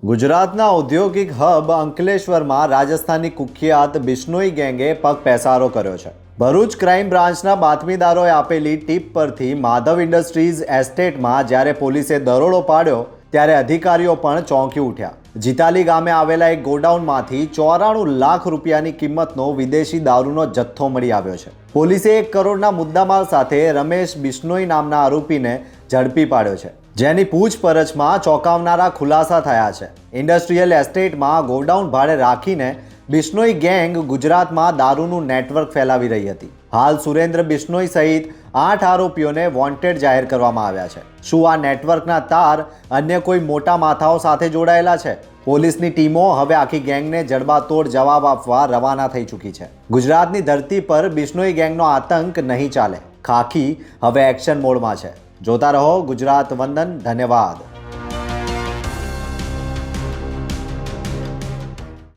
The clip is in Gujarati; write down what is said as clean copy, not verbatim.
ગુજરાતના ઔદ્યોગિક હબ અંકલેશ્વરમાં રાજસ્થાનની કુખ્યાત બિશ્નોઈ ગેંગે પગ પેસારો કર્યો છે। ભરૂચ ક્રાઇમ બ્રાન્ચના બાતમીદારોએ આપેલી ટીપ પરથી માધવ ઇન્ડસ્ટ્રીઝ એસ્ટેટમાં જ્યારે પોલીસે દરોડો પાડ્યો ત્યારે અધિકારીઓ પણ ચોંકી ઉઠ્યા। જીતાલી ગામે આવેલા એક ગોડાઉનમાંથી 94 લાખ રૂપિયાની કિંમતનો વિદેશી દારૂનો જથ્થો મળી આવ્યો છે। પોલીસે 1 કરોડના મુદ્દામાલ સાથે રમેશ બિશ્નોઈ નામના આરોપીને ઝડપી પાડ્યો છે, જેની પૂછપરછમાં ચોંકાવનારા ખુલાસા થયા છે। ઇન્ડસ્ટ્રીયલ એસ્ટેટમાં ગોડાઉન ભાડે રાખીને બિશ્નોઈ ગેંગ ગુજરાતમાં દારૂનું નેટવર્ક ફેલાવી રહી હતી। હાલ સુરેન્દ્ર બિશ્નોઈ સહિત 8 આરોપીઓને વોન્ટેડ જાહેર કરવામાં આવ્યા છે। શું આ નેટવર્કના તાર અન્ય કોઈ મોટા માથાઓ સાથે જોડાયેલા છે? પોલીસની ટીમો હવે આખી ગેંગને જડબાતોડ જવાબ આપવા રવાના થઈ ચૂકી છે। ગુજરાતની ધરતી પર બિશ્નોઈ ગેંગનો આતંક નહીં ચાલે। ખાખી હવે એક્શન મોડમાં છે। જોતા રહો ગુજરાત વંદન। ધન્યવાદ।